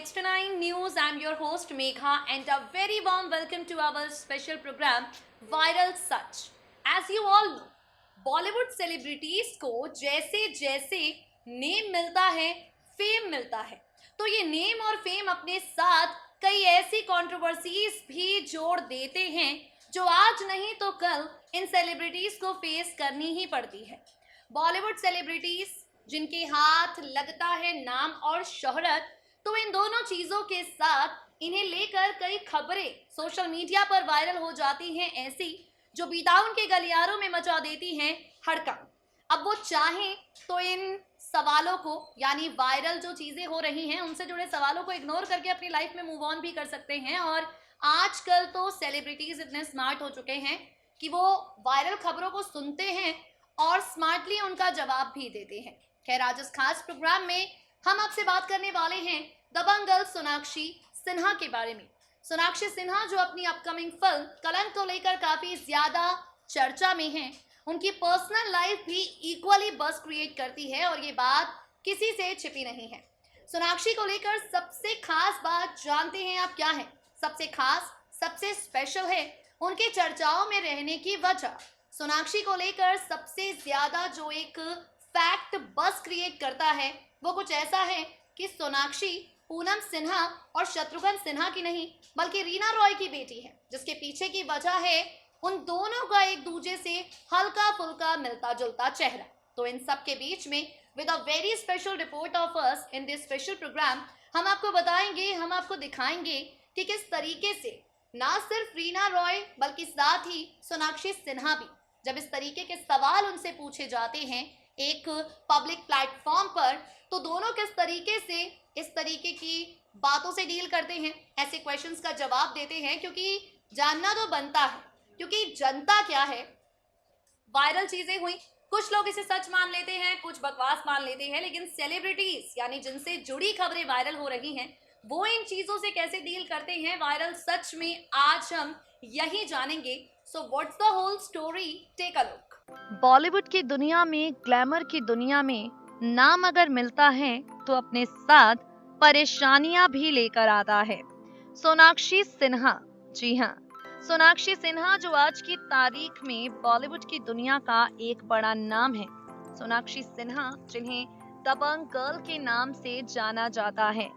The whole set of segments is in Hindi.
Next to 9 News. I'm your host Megha and a very warm welcome to our special program Viral Such. As you all know, Bollywood celebrities को जैसे जैसे नेम मिलता है, फेम मिलता है, तो ये नेम और फेम अपने साथ कई ऐसी कंट्रोवर्सीज भी जोड़ देते हैं जो आज नहीं तो कल इन सेलिब्रिटीज को फेस करनी ही पड़ती है। बॉलीवुड सेलिब्रिटीज जिनके हाथ लगता है नाम और शोहरत, तो इन दोनों चीजों के साथ इन्हें लेकर कई खबरें सोशल मीडिया पर वायरल हो जाती हैं, ऐसी जो बीताउन के गलियारों में मचा देती हैं हड़कंप। अब वो चाहें तो इन सवालों को, यानी वायरल जो चीजें हो रही हैं उनसे जुड़े सवालों को इग्नोर करके अपनी लाइफ में मूव ऑन भी कर सकते हैं। और आजकल तो सेलिब्रिटीज इतने स्मार्ट हो चुके हैं कि वो वायरल खबरों को सुनते हैं और स्मार्टली उनका जवाब भी देते हैं। खैर, आज इस खास प्रोग्राम में हम आपसे बात करने वाले हैं दबंग गर्ल सोनाक्षी सिन्हा के बारे में। सोनाक्षी सिन्हा जो अपनी अपकमिंग फिल्म कलंक को लेकर काफी ज्यादा चर्चा में हैं, उनकी पर्सनल लाइफ भी इक्वली बज़ क्रिएट करती है और ये बात किसी से छिपी नहीं है। सोनाक्षी को लेकर सबसे खास बात जानते हैं आप क्या है? सबसे खास, सबसे स्पेशल है उनके चर्चाओं में रहने की वजह। सोनाक्षी को लेकर सबसे ज्यादा जो एक फैक्ट बज़ क्रिएट करता है वो कुछ ऐसा है कि सोनाक्षी पूनम सिन्हा और शत्रुघ्न सिन्हा की नहीं बल्कि रीना रॉय की बेटी है, जिसके पीछे की वजह है उन दोनों का एक दूसरे से हल्का फुल्का मिलता जुलता चेहरा। तो इन सब के बीच में with a very special report of us in this special program हम आपको बताएंगे, हम आपको दिखाएंगे कि किस तरीके से ना सिर्फ रीना रॉय बल्कि साथ ही सोनाक्षी सिन्हा भी, जब इस तरीके के सवाल उनसे पूछे जाते हैं एक पब्लिक प्लेटफॉर्म पर, तो दोनों किस तरीके से इस तरीके की बातों से डील करते हैं, ऐसे क्वेश्चंस का जवाब देते हैं। क्योंकि जानना तो बनता है, क्योंकि जनता क्या है, वायरल चीजें हुई, कुछ लोग इसे सच मान लेते हैं, कुछ बकवास मान लेते हैं, लेकिन सेलिब्रिटीज यानी जिनसे जुड़ी खबरें वायरल हो रही हैं वो इन चीजों से कैसे डील करते हैं वायरल सच में आज हम यही जानेंगे। So what's the whole story, take a look. Bollywood की दुनिया में, ग्लैमर की दुनिया में नाम अगर मिलता है तो अपने साथ परेशानियां भी लेकर आता है। सोनाक्षी सिन्हा, जी हाँ, सोनाक्षी सिन्हा जो आज की तारीख में बॉलीवुड की दुनिया का एक बड़ा नाम है। सोनाक्षी सिन्हा जिन्हें दबंग गर्ल के नाम से जाना जाता है।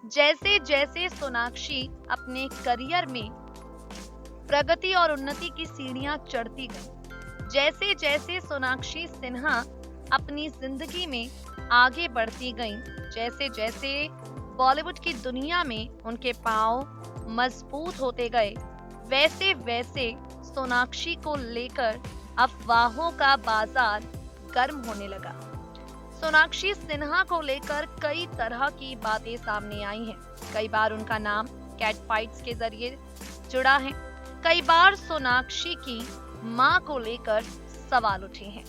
जैसे जैसे सोनाक्षी अपने करियर में प्रगति और उन्नति की सीढ़ियां चढ़ती गई, जैसे जैसे सोनाक्षी सिन्हा अपनी जिंदगी में आगे बढ़ती गईं, जैसे जैसे बॉलीवुड की दुनिया में उनके पांव मजबूत होते गए, वैसे वैसे सोनाक्षी को लेकर अफवाहों का बाजार गर्म होने लगा। सोनाक्षी सिन्हा को लेकर कई तरह की बातें सामने आई हैं। कई बार उनका नाम कैट फाइट्स के जरिए जुड़ा है, कई बार सोनाक्षी की मां को लेकर सवाल उठे हैं।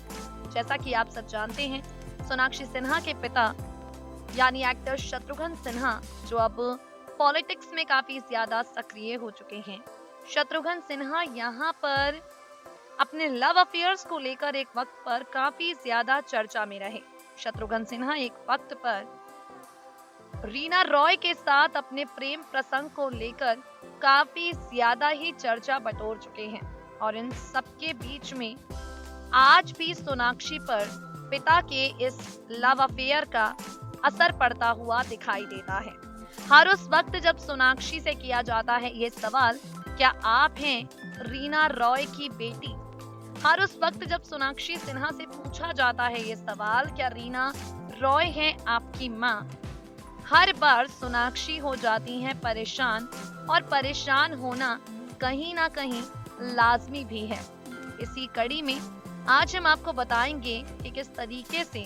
जैसा कि आप सब जानते हैं, सोनाक्षी सिन्हा के पिता यानी एक्टर शत्रुघ्न सिन्हा जो अब पॉलिटिक्स में काफी ज्यादा सक्रिय हो चुके हैं। शत्रुघ्न सिन्हा यहाँ पर अपने लव अफेयर्स को लेकर एक वक्त पर काफी ज्यादा चर्चा में रहे। शत्रुघ्न सिन्हा एक वक्त पर रीना रॉय के साथ अपने प्रेम प्रसंग को लेकर काफी ज्यादा ही चर्चा बटोर चुके हैं और इन सबके बीच में आज भी सोनाक्षी पर पिता के इस लव अफेयर का असर पड़ता हुआ दिखाई देता है। हर उस वक्त जब सोनाक्षी से किया जाता है ये सवाल, क्या आप हैं रीना रॉय की बेटी? हर उस वक्त जब सोनाक्षी सिन्हा से पूछा जाता है ये सवाल, क्या रीना रॉय है आपकी माँ? हर बार सोनाक्षी हो जाती हैं परेशान, और परेशान होना कहीं ना कहीं लाजमी भी है। इसी कड़ी में आज हम आपको बताएंगे कि किस तरीके से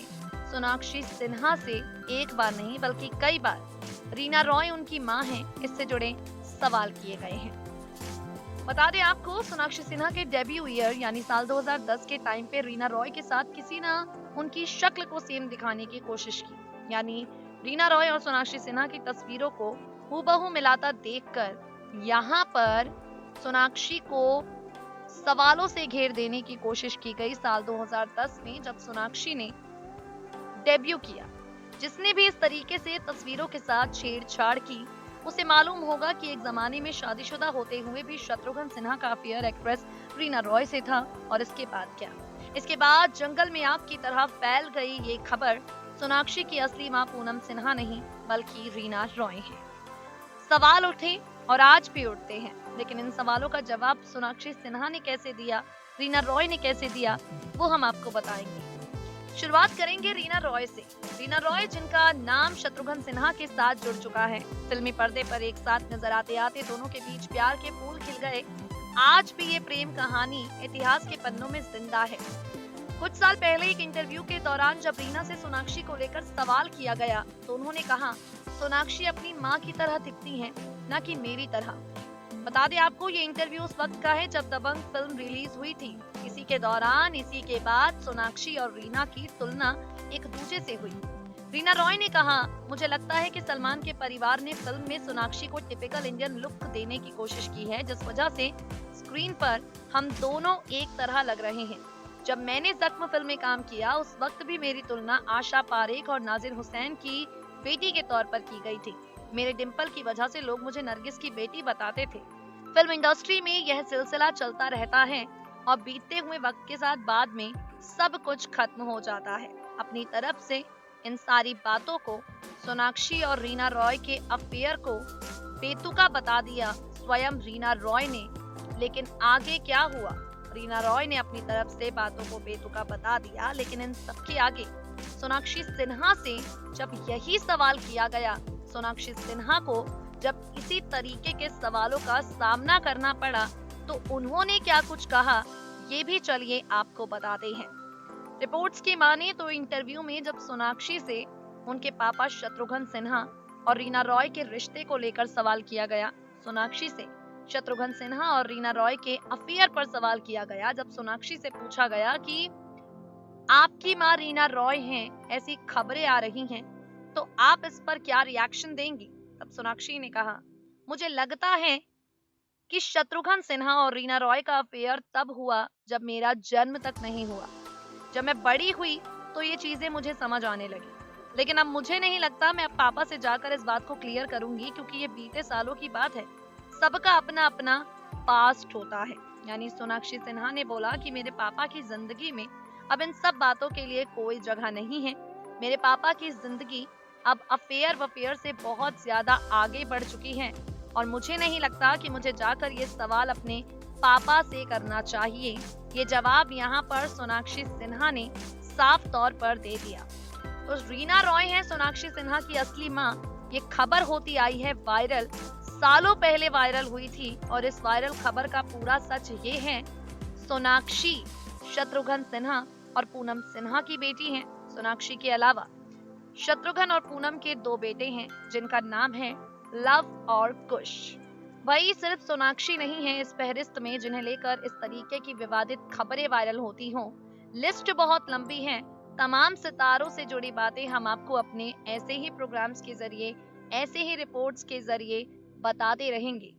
सोनाक्षी सिन्हा से एक बार नहीं बल्कि कई बार रीना रॉय उनकी मां है, इससे जुड़े सवाल किए गए हैं। बता दें आपको, सोनाक्षी सिन्हा के डेब्यू ईयर यानी साल 2010 के टाइम पे रीना रॉय के साथ किसी ने उनकी शक्ल को सेम दिखाने की कोशिश की, यानी रीना रॉय और सोनाक्षी सिन्हा की तस्वीरों को हूबहू मिलाता देखकर यहाँ पर सोनाक्षी को सवालों से घेर देने की कोशिश की गई साल 2010 में, जब सोनाक्षी ने डेब्यू किया। जिसने भी इस तरीके से तस्वीरों के साथ छेड़छाड़ की उसे मालूम होगा कि एक जमाने में शादीशुदा होते हुए भी शत्रुघ्न सिन्हा का अफेयर एक्ट्रेस रीना रॉय से था। और इसके बाद क्या? इसके बाद जंगल में आग की तरह फैल गई ये खबर सोनाक्षी की असली मां पूनम सिन्हा नहीं बल्कि रीना रॉय है। सवाल उठे और आज भी उठते हैं, लेकिन इन सवालों का जवाब सोनाक्षी सिन्हा ने कैसे दिया, रीना रॉय ने कैसे दिया, वो हम आपको बताएंगे। शुरुआत करेंगे रीना रॉय से। रीना रॉय जिनका नाम शत्रुघ्न सिन्हा के साथ जुड़ चुका है, फिल्मी पर्दे पर एक साथ नजर आते आते दोनों के बीच प्यार के फूल खिल गए। आज भी ये प्रेम कहानी इतिहास के पन्नों में जिंदा है। कुछ साल पहले एक इंटरव्यू के दौरान जब रीना से सोनाक्षी को लेकर सवाल किया गया तो उन्होंने कहा, सोनाक्षी अपनी माँ की तरह दिखती हैं, न कि मेरी तरह। बता दें आपको, ये इंटरव्यू उस वक्त का है जब दबंग फिल्म रिलीज हुई थी। इसी के दौरान इसी के बाद सोनाक्षी और रीना की तुलना एक दूसरे से हुई। रीना रॉय ने कहा, मुझे लगता है कि सलमान के परिवार ने फिल्म में सोनाक्षी को टिपिकल इंडियन लुक देने की कोशिश की है, जिस वजह से स्क्रीन पर हम दोनों एक तरह लग रहे हैं। जब मैंने जख्म फिल्म में काम किया उस वक्त भी मेरी तुलना आशा पारेख और नाजिर हुसैन की बेटी के तौर पर की गई थी। मेरे डिम्पल की वजह से लोग मुझे नरगिस की बेटी बताते थे। फिल्म इंडस्ट्री में यह सिलसिला चलता रहता है और बीतते हुए वक्त के साथ बाद में सब कुछ खत्म हो जाता है। अपनी तरफ से इन सारी बातों को, सोनाक्षी और रीना रॉय के अफेयर को बेतुका बता दिया स्वयं रीना रॉय ने। लेकिन आगे क्या हुआ? रीना रॉय ने अपनी तरफ से बातों को बेतुका बता दिया, लेकिन इन सबके आगे सोनाक्षी सिन्हा से जब यही सवाल किया गया, सोनाक्षी सिन्हा को जब इसी तरीके के सवालों का सामना करना पड़ा, तो उन्होंने क्या कुछ कहा, ये भी चलिए आपको बताते हैं। रिपोर्ट्स की माने तो इंटरव्यू में जब सोनाक्षी से उनके पापा शत्रुघ्न सिन्हा और रीना रॉय के रिश्ते को लेकर सवाल किया गया, सोनाक्षी से शत्रुघ्न सिन्हा और रीना रॉय के अफेयर पर सवाल किया गया, जब सोनाक्षी से पूछा गया कि आपकी माँ रीना रॉय हैं, ऐसी खबरें आ रही हैं, तो आप इस पर क्या रिएक्शन देंगी? तब सोनाक्षी ने कहा, मुझे लगता है कि शत्रुघ्न सिन्हा और रीना रॉय का अफेयर तब हुआ जब मेरा जन्म तक नहीं हुआ। जब मैं बड़ी हुई तो ये चीजें मुझे समझ आने लगी, लेकिन अब मुझे नहीं लगता मैं अब पापा से जाकर इस बात को क्लियर करूंगी, क्योंकि ये बीते सालों की बात है। सबका अपना अपना पास्ट होता है। यानी सोनाक्षी सिन्हा ने बोला कि मेरे पापा की जिंदगी में अब इन सब बातों के लिए कोई जगह नहीं है। मेरे पापा की जिंदगी अब अफेयर से बहुत ज्यादा आगे बढ़ चुकी है और मुझे नहीं लगता कि मुझे जाकर ये सवाल अपने पापा से करना चाहिए। ये जवाब यहाँ पर सोनाक्षी सिन्हा ने साफ तौर पर दे दिया। तो रीना रॉय है सोनाक्षी सिन्हा की असली माँ। ये खबर होती आई है वायरल, सालों पहले वायरल हुई थी और इस वायरल खबर का पूरा सच ये है, सोनाक्षी शत्रुघ्न सिन्हा और पूनम सिन्हा की बेटी हैं। सोनाक्षी के अलावा शत्रुघ्न और पूनम के 2 बेटे हैं जिनका नाम है लव और कुश। वही सिर्फ सोनाक्षी नहीं है इस फहरिस्त में जिन्हें लेकर इस तरीके की विवादित खबरें वायरल होती हों। लिस्ट बहुत लंबी है। तमाम सितारों से जुड़ी बातें हम आपको अपने ऐसे ही प्रोग्राम्स के जरिए, ऐसे ही रिपोर्ट्स के जरिए बताते रहेंगे।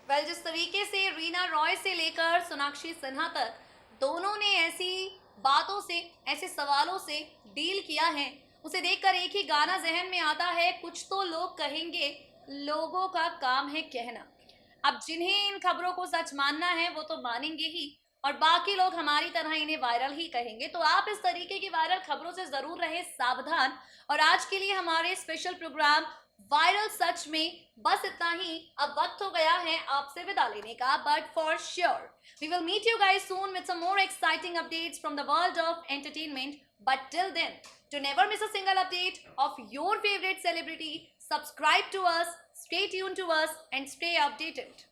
जिस तरीके से रीना रॉय से लेकर सोनाक्षी सिन्हा तक दोनों ने ऐसी बातों से, ऐसे सवालों से डील किया है, उसे देखकर एक ही गाना जहन में आता है, कुछ तो लोग कहेंगे, लोगों का काम है कहना। अब जिन्हें इन खबरों को सच मानना है वो तो मानेंगे ही, और बाकी लोग हमारी तरह इन्हें वायरल ही कहेंगे। तो आप इस तरीके की वायरल खबरों से जरूर रहे सावधान। और आज के लिए हमारे स्पेशल प्रोग्राम वायरल सच में बस इतना ही। अब वक्त हो गया है आपसे विदा लेने का, but for sure we will meet you guys soon with some more exciting updates from the world of entertainment. But till then, to never miss a single update of your favorite celebrity, subscribe to us, stay tuned to us, and stay updated.